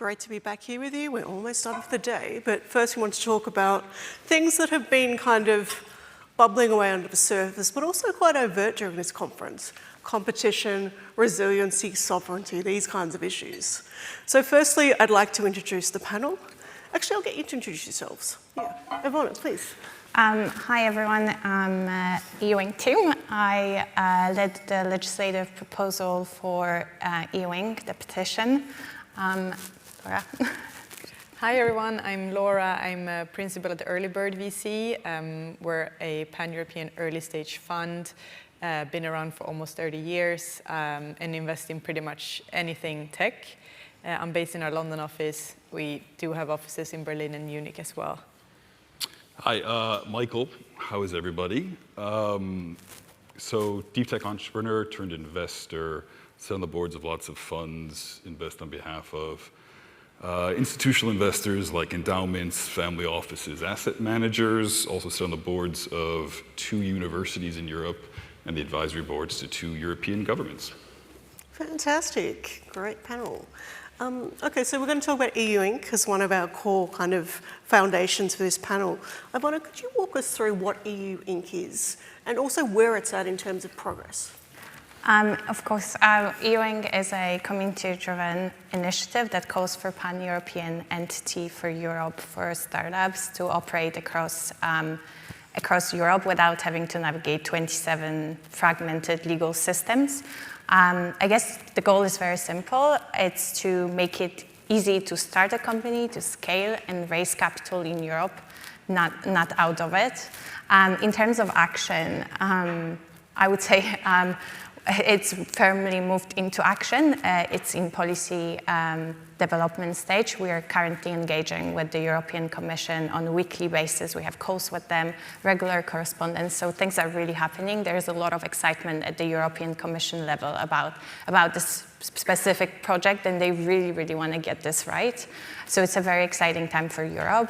great to be back here with you. We're almost done for the day, but first we want to talk about things that have been kind of bubbling away under the surface, but also quite overt during this conference. Competition, resiliency, sovereignty, these kinds of issues. So firstly, I'd like to introduce the panel. Actually, I'll get you to introduce yourselves. Yeah, Iwona, please. Hi everyone, I'm EU-Inc team. I led the legislative proposal for EU-Inc, the petition. Laura. Hi everyone, I'm Laura. I'm a principal at the Earlybird VC. We're a pan-European early stage fund, been around for almost 30 years and invest in pretty much anything tech. I'm based in our London office. We do have offices in Berlin and Munich as well. Hi, Michael. How is everybody? So deep tech entrepreneur turned investor, sit on the boards of lots of funds, invest on behalf of institutional investors like endowments, family offices, asset managers, also sit on the boards of 2 universities in Europe and the advisory boards to 2 European governments. Fantastic, great panel. Okay, so we're going to talk about EU-Inc as one of our core kind of foundations for this panel. Iwona, could you walk us through what EU-Inc is and also where it's at in terms of progress? Of course, EU-Inc is a community-driven initiative that calls for pan-European entity for Europe for startups to operate across Europe without having to navigate 27 fragmented legal systems. I guess the goal is very simple. It's to make it easy to start a company, to scale and raise capital in Europe, not out of it. In terms of action, I would say it's firmly moved into action. It's in policy development stage. We are currently engaging with the European Commission on a weekly basis. We have calls with them, regular correspondence, so things are really happening. There's a lot of excitement at the European Commission level about this specific project, and they really, really want to get this right. So it's a very exciting time for Europe.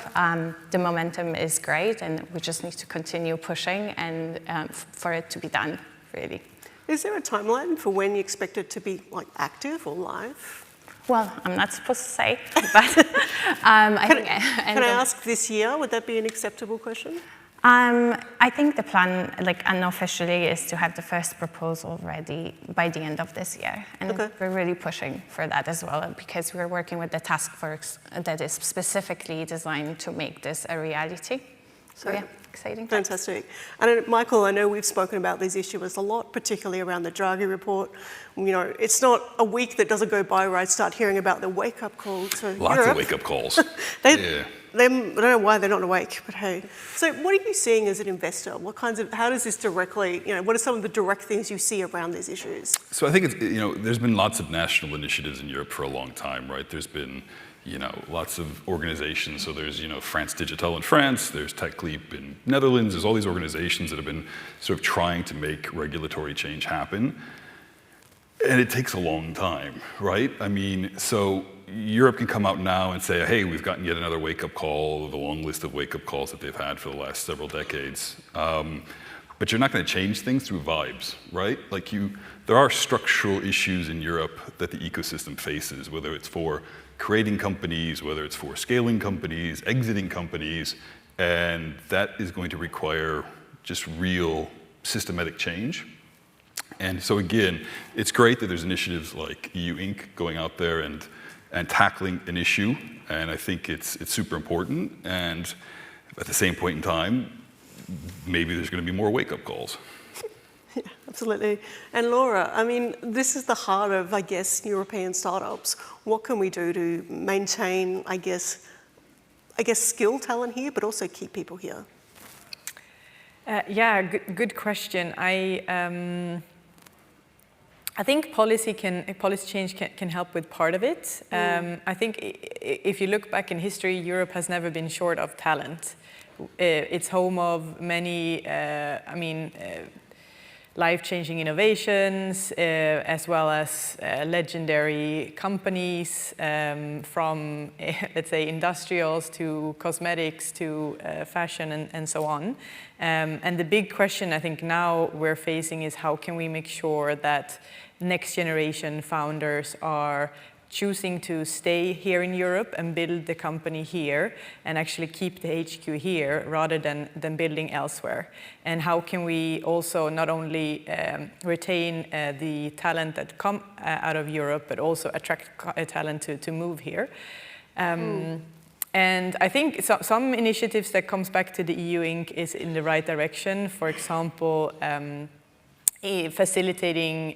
The momentum is great, and we just need to continue pushing and for it to be done, really. Is there a timeline for when you expect it to be like active or live? Well, I'm not supposed to say, but Can I ask this year? Would that be an acceptable question? I think the plan, like unofficially, is to have the first proposal ready by the end of this year. And we're really pushing for that as well, because we're working with the task force that is specifically designed to make this a reality. So yeah, exciting. Fantastic. And Michael, I know we've spoken about these issues a lot, particularly around the Draghi report. You know, it's not a week that doesn't go by where I start hearing about the wake-up call to Europe. Lots of wake-up calls. I don't know why they're not awake, but hey. So what are you seeing as an investor? What kinds of, how does this directly, what are some of the direct things you see around these issues? So I think it's, there's been lots of national initiatives in Europe for a long time, right? There's been, lots of organizations. So there's, France Digital in France, there's Tech Leap in Netherlands, there's all these organizations that have been sort of trying to make regulatory change happen. And it takes a long time, right? I mean, so Europe can come out now and say, hey, we've gotten yet another wake-up call, the long list of wake-up calls that they've had for the last several decades. But you're not going to change things through vibes, right? Like there are structural issues in Europe that the ecosystem faces, whether it's for creating companies, whether it's for scaling companies, exiting companies, and that is going to require just real systematic change. And so again, it's great that there's initiatives like EU-Inc going out there and tackling an issue, and I think it's super important. And at the same point in time, maybe there's going to be more wake-up calls. Yeah, absolutely. And Laura, I mean, this is the heart of, I guess, European startups. What can we do to maintain, I guess, skill talent here, but also keep people here? Yeah, good question. I think policy change can help with part of it. I think if you look back in history, Europe has never been short of talent. It's home of many, life-changing innovations, as well as legendary companies, from, let's say, industrials to cosmetics to fashion and so on. And the big question I think now we're facing is how can we make sure that next generation founders are choosing to stay here in Europe and build the company here and actually keep the HQ here rather than building elsewhere? And how can we also not only retain the talent that come out of Europe, but also attract talent to move here? And I think some initiatives that comes back to the EU-Inc is in the right direction. For example, facilitating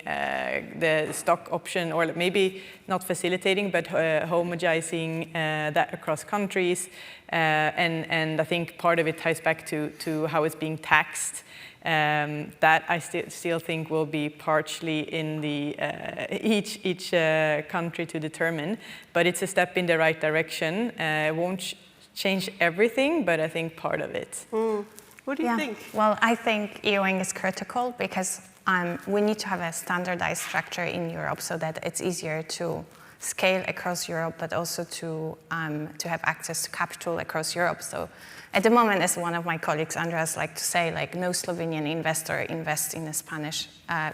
the stock option, or maybe not facilitating, but homogenizing that across countries. And I think part of it ties back to how it's being taxed. That I still think will be partially in the each country to determine, but it's a step in the right direction. It won't change everything, but I think part of it. What do you think? Well, I think EU-Inc is critical because we need to have a standardized structure in Europe so that it's easier to scale across Europe, but also to have access to capital across Europe. So at the moment, as one of my colleagues, Andreas, like to say, like no Slovenian investor invests in a Spanish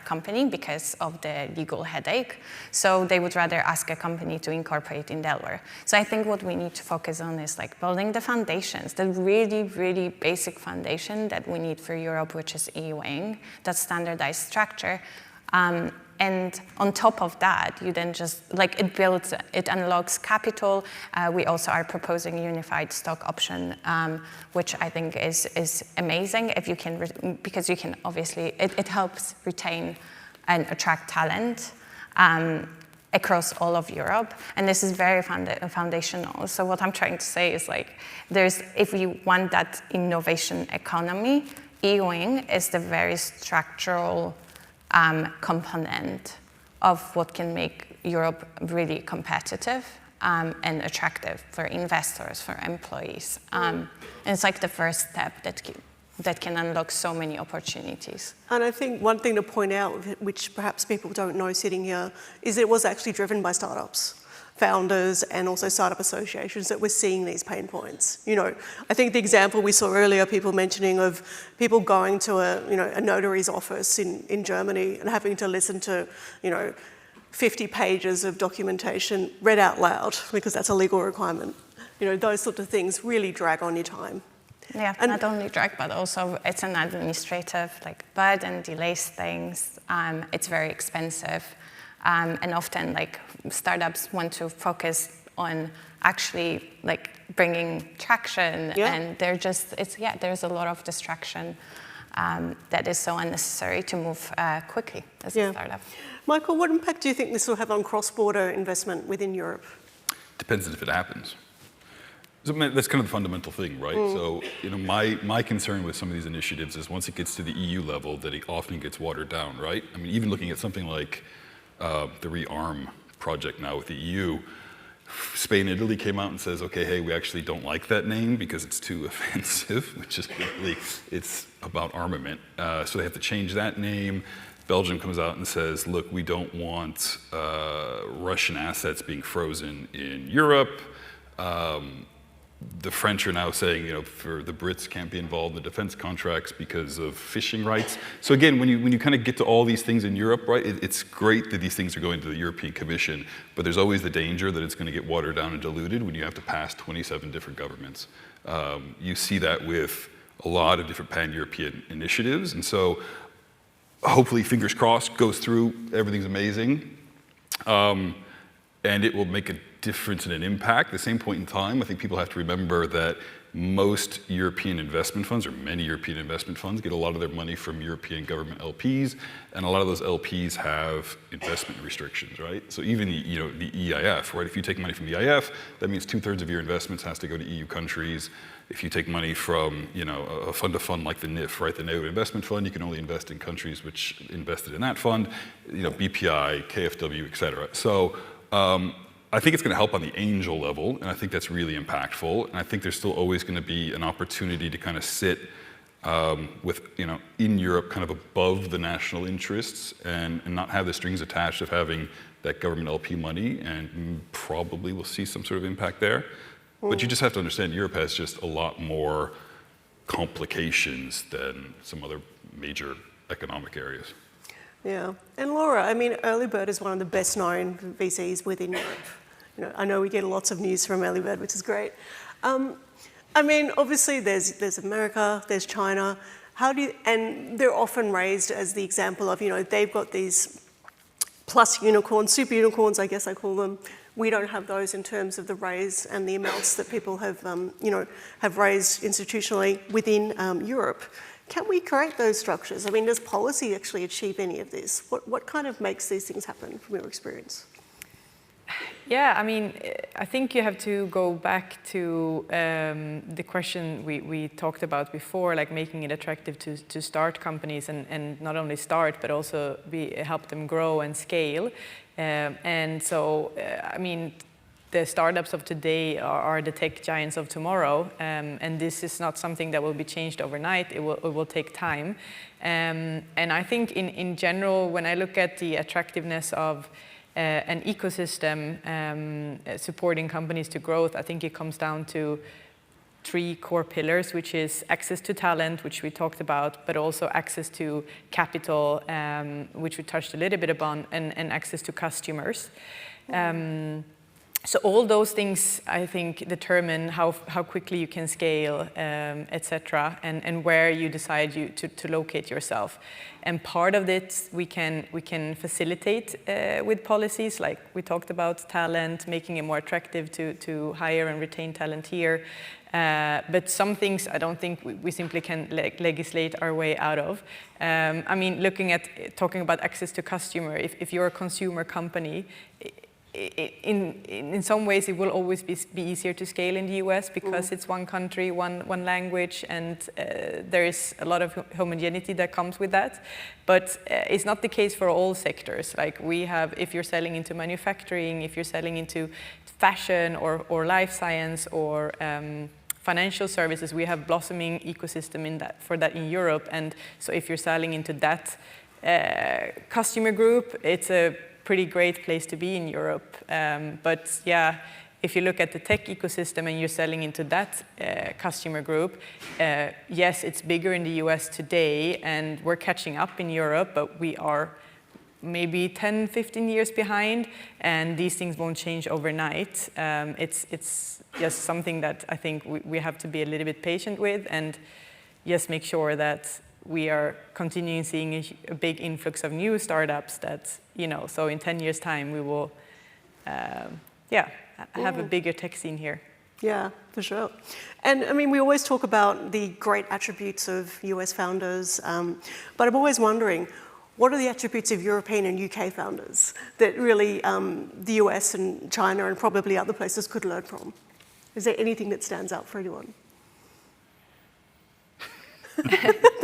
company because of the legal headache. So they would rather ask a company to incorporate in Delaware. So I think what we need to focus on is like building the foundations, the really, really basic foundation that we need for Europe, which is EU-Inc, that standardized structure. And on top of that, you then just, like it unlocks capital. We also are proposing a unified stock option, which I think is amazing if you can, because you can obviously, it helps retain and attract talent across all of Europe. And this is very foundational. So what I'm trying to say is like, if you want that innovation economy, EU-Inc is the very structural component of what can make Europe really competitive and attractive for investors, for employees. And it's like the first step that can unlock so many opportunities. And I think one thing to point out, which perhaps people don't know sitting here, is it was actually driven by startups, founders, and also startup associations that were seeing these pain points. You know, I think the example we saw earlier, people mentioning of people going to a notary's office in Germany and having to listen to, 50 pages of documentation read out loud because that's a legal requirement. Those sort of things really drag on your time. Yeah, and not only drag, but also it's an administrative burden, delays things. It's very expensive. And often startups want to focus on actually bringing traction, and there's a lot of distraction that is so unnecessary to move quickly as a startup. Michael, what impact do you think this will have on cross-border investment within Europe? Depends if it happens. So that's kind of the fundamental thing, right? So, my concern with some of these initiatives is once it gets to the EU level, that it often gets watered down, right? I mean, even looking at something like the ReArm project now with the EU, Spain and Italy came out and says, okay, hey, we actually don't like that name because it's too offensive, which is really, it's about armament. So they have to change that name. Belgium comes out and says, look, we don't want Russian assets being frozen in Europe. The French are now saying, for the Brits can't be involved in the defense contracts because of fishing rights. So again, when you kind of get to all these things in Europe, right, it's great that these things are going to the European Commission, but there's always the danger that it's going to get watered down and diluted when you have to pass 27 different governments. You see that with a lot of different pan-European initiatives, and so hopefully, fingers crossed, goes through, everything's amazing, and it will make a difference and an impact. At the same point in time, I think people have to remember that most European investment funds, or many European investment funds, get a lot of their money from European government LPs, and a lot of those LPs have investment restrictions, right? So even the EIF, right? If you take money from the EIF, that means 2/3 of your investments has to go to EU countries. If you take money from a fund-to-fund like the NIF, right, the NATO Investment Fund, you can only invest in countries which invested in that fund, BPI, KfW, et cetera. So I think it's going to help on the angel level, and I think that's really impactful. And I think there's still always going to be an opportunity to kind of sit with, in Europe, kind of above the national interests and not have the strings attached of having that government LP money, and probably we'll see some sort of impact there. But you just have to understand Europe has just a lot more complications than some other major economic areas. Yeah, and Laura, I mean, Earlybird is one of the best known VCs within Europe. I know we get lots of news from Earlybird, which is great. I mean, obviously there's America, there's China. And they're often raised as the example of, they've got these plus unicorns, super unicorns, I guess I call them. We don't have those in terms of the raise and the amounts that people have, have raised institutionally within Europe. Can we create those structures? I mean, does policy actually achieve any of this? What kind of makes these things happen from your experience? Yeah, I mean, I think you have to go back to the question we talked about before, like making it attractive to start companies and not only start, but also help them grow and scale. And so, I mean, the startups of today are the tech giants of tomorrow, and this is not something that will be changed overnight. It will take time. And I think in general, when I look at the attractiveness of an ecosystem supporting companies to growth, I think it comes down to 3 core pillars, which is access to talent, which we talked about, but also access to capital, which we touched a little bit upon, and access to customers. So all those things, I think, determine how quickly you can scale, etc., and where you decide to locate yourself. And part of it we can facilitate with policies, like we talked about talent, making it more attractive to hire and retain talent here. But some things I don't think we simply can legislate our way out of. I mean, talking about access to customer, if you're a consumer company, in some ways it will always be easier to scale in the US because it's one country, one language, and there is a lot of homogeneity that comes with that. But it's not the case for all sectors. Like we have, if you're selling into manufacturing, if you're selling into fashion or life science or financial services, we have blossoming ecosystem for that in Europe. And so if you're selling into that customer group, it's a pretty great place to be in Europe. But yeah, if you look at the tech ecosystem and you're selling into that customer group, yes, it's bigger in the US today and we're catching up in Europe, but we are maybe 10, 15 years behind, and these things won't change overnight. It's just something that I think we have to be a little bit patient with, and just make sure that we are continuing seeing a big influx of new startups that, so in 10 years' time, we will, have a bigger tech scene here. Yeah, for sure. And I mean, we always talk about the great attributes of US founders, but I'm always wondering, what are the attributes of European and UK founders that really the US and China and probably other places could learn from? Is there anything that stands out for anyone?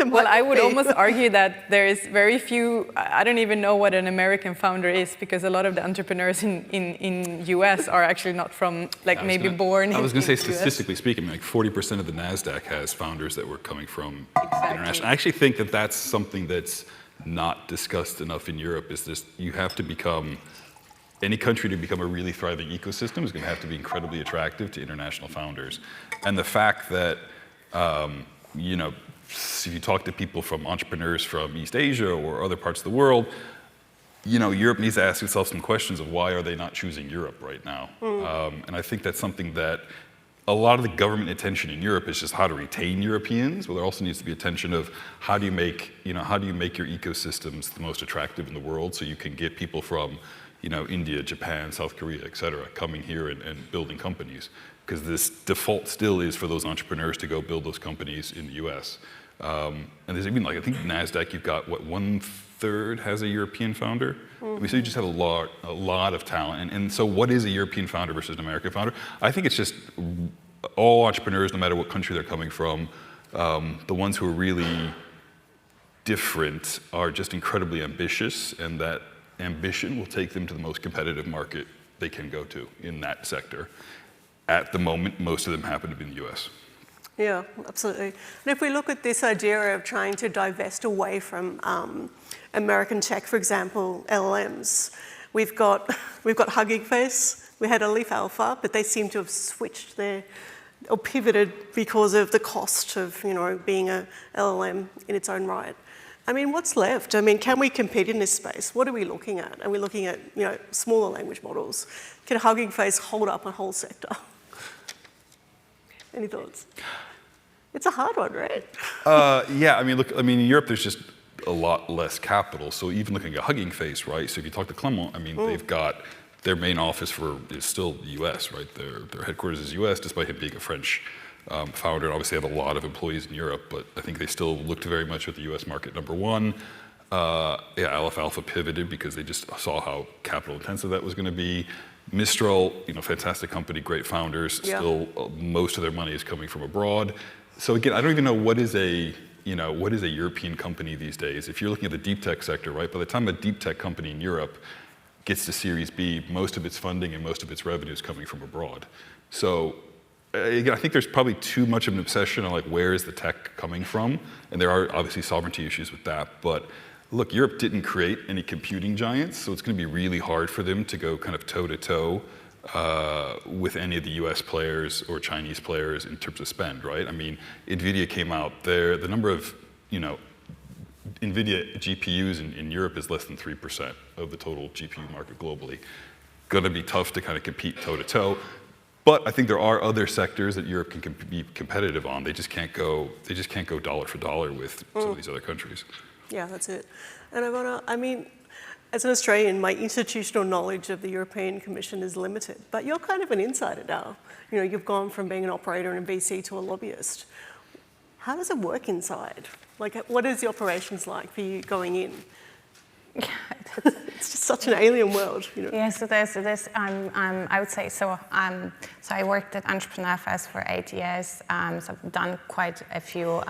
Well, I would almost argue that there is very few, I don't even know what an American founder is, because a lot of the entrepreneurs in US are actually not from, born in I was going to say, US. statistically speaking, like 40% of the NASDAQ has founders that were coming from international. I actually think that that's something that's not discussed enough in Europe, is this, you have to become, any country to become a really thriving ecosystem is going to have to be incredibly attractive to international founders. And the fact that, if you talk to people from entrepreneurs from East Asia or other parts of the world, Europe needs to ask itself some questions of why are they not choosing Europe right now? And I think that's something that a lot of the government attention in Europe is just how to retain Europeans, but there also needs to be attention of how do you make your ecosystems the most attractive in the world, so you can get people from, India, Japan, South Korea, et cetera, coming here and building companies. Because this default still is for those entrepreneurs to go build those companies in the US. And there's even I think NASDAQ, you've got, 1/3 has a European founder? I mean, so you just have a lot of talent. And so what is a European founder versus an American founder? I think it's just all entrepreneurs, no matter what country they're coming from, the ones who are really different are just incredibly ambitious, and that ambition will take them to the most competitive market they can go to in that sector. At the moment, most of them happen to be in the US. Yeah, absolutely. And if we look at this idea of trying to divest away from American tech, for example, LLMs, we've got Hugging Face, we had a Leaf Alpha, but they seem to have switched or pivoted because of the cost of being a LLM in its own right. I mean, what's left? I mean, can we compete in this space? What are we looking at? Are we looking at, smaller language models? Can Hugging Face hold up a whole sector? Any thoughts? It's a hard one, right? Yeah, I mean, look, in Europe, there's just a lot less capital. So even looking at Hugging Face, right? So if you talk to Clement, I mean, they've got their main office is still the US, right? Their headquarters is US, despite him being a French founder. And obviously, they have a lot of employees in Europe, but I think they still looked very much at the US market number one. Aleph Alpha pivoted because they just saw how capital intensive that was going to be. Mistral, fantastic company, great founders. Yeah. Still, most of their money is coming from abroad. So again, I don't even know what is a European company these days. If you're looking at the deep tech sector, right? By the time a deep tech company in Europe gets to Series B, most of its funding and most of its revenue is coming from abroad. So again, I think there's probably too much of an obsession on where is the tech coming from, and there are obviously sovereignty issues with that. But look, Europe didn't create any computing giants, so it's going to be really hard for them to go kind of toe-to-toe with any of the US players or Chinese players in terms of spend, right? I mean, NVIDIA came out there, the number of, NVIDIA GPUs in Europe is less than 3% of the total GPU market globally. Going to be tough to kind of compete toe-to-toe. But I think there are other sectors that Europe can be competitive on. They just can't go dollar for dollar with some of these other countries. Yeah, that's it. And I mean, as an Australian, my institutional knowledge of the European Commission is limited, but you're kind of an insider now. You've gone from being an operator in a VC to a lobbyist. How does it work inside? What is the operations like for you going in? It's just such an alien world, Yes, it is. I would say so. So I worked at Entrepreneur Fest for 8 years. So I've done quite a few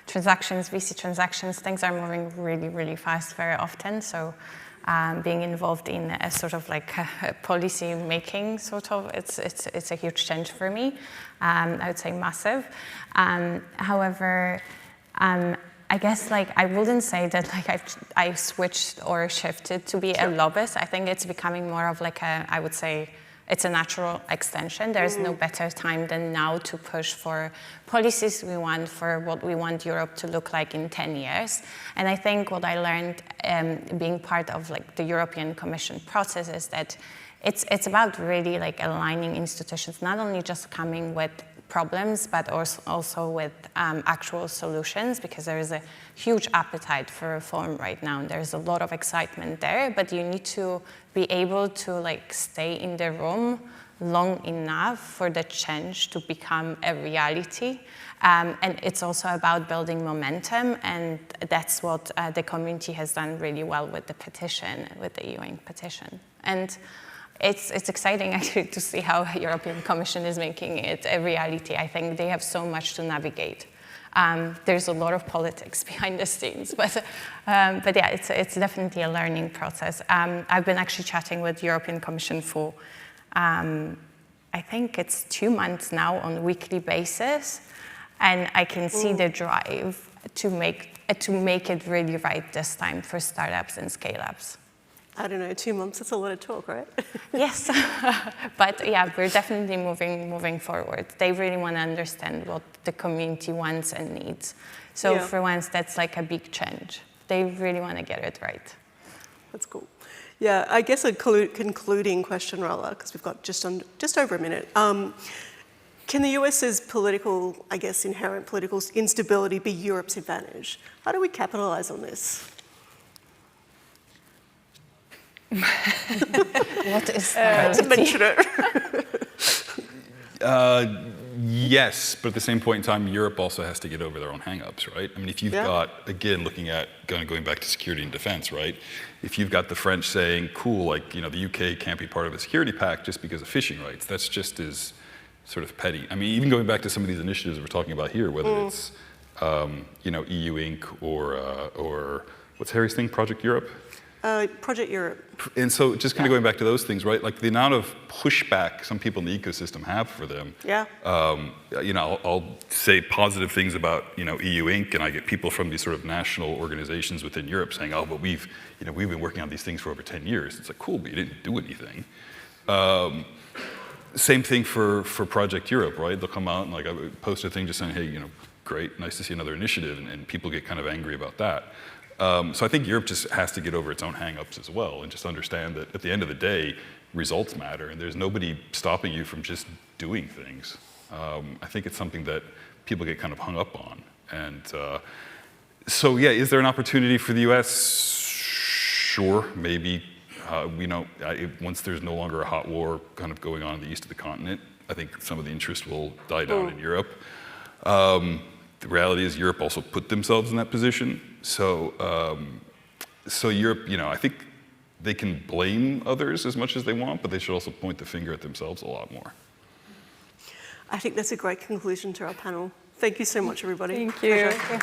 transactions, VC transactions. Things are moving really, really fast very often. So being involved in a sort of policy making it's a huge change for me. I would say massive. However, I guess I wouldn't say that I switched or shifted to be a lobbyist. I think it's becoming more of I would say it's a natural extension. There's no better time than now to push for policies we want, for what we want Europe to look like in 10 years. And I think what I learned being part of the European Commission process is that it's about really aligning institutions, not only just coming with problems, but also with actual solutions, because there is a huge appetite for reform right now. And there's a lot of excitement there, but you need to be able to stay in the room long enough for the change to become a reality. And it's also about building momentum, and that's what the community has done really well with the petition, with the EU-Inc petition. And it's exciting actually to see how the European Commission is making it a reality. I think they have so much to navigate. There's a lot of politics behind the scenes, but yeah, it's definitely a learning process. I've been actually chatting with the European Commission for, I think it's 2 months now on a weekly basis, and I can see the drive to make it really right this time for startups and scale-ups. I don't know, 2 months, that's a lot of talk, right? Yes, but yeah, we're definitely moving forward. They really want to understand what the community wants and needs. So for once, that's a big change. They really want to get it right. That's cool. Yeah, I guess a concluding question, Rala, because we've got just over a minute. Can the US's inherent political instability be Europe's advantage? How do we capitalize on this? What is to mention it? Yes, but at the same point in time, Europe also has to get over their own hang-ups, right? I mean, if you've got, again, looking at going back to security and defense, right? If you've got the French saying, cool, the UK can't be part of a security pact just because of fishing rights, that's just as sort of petty. I mean, even going back to some of these initiatives we're talking about here, whether it's EU-Inc or what's Harry's thing, Project Europe? Project Europe. And so just kind of going back to those things, right? The amount of pushback some people in the ecosystem have for them. Yeah. I'll say positive things about, EU-Inc, and I get people from these sort of national organizations within Europe saying, oh, but we've been working on these things for over 10 years. It's cool, but you didn't do anything. Same thing for Project Europe, right? They'll come out and I post a thing just saying, hey, great, nice to see another initiative, and people get kind of angry about that. So I think Europe just has to get over its own hang-ups as well and just understand that at the end of the day, results matter and there's nobody stopping you from just doing things. I think it's something that people get kind of hung up on. And so yeah, is there an opportunity for the US? Sure, maybe. Once there's no longer a hot war kind of going on in the east of the continent, I think some of the interest will die down in Europe. The reality is Europe also put themselves in that position. So Europe, I think they can blame others as much as they want, but they should also point the finger at themselves a lot more. I think that's a great conclusion to our panel. Thank you so much, everybody. Thank you. Pleasure.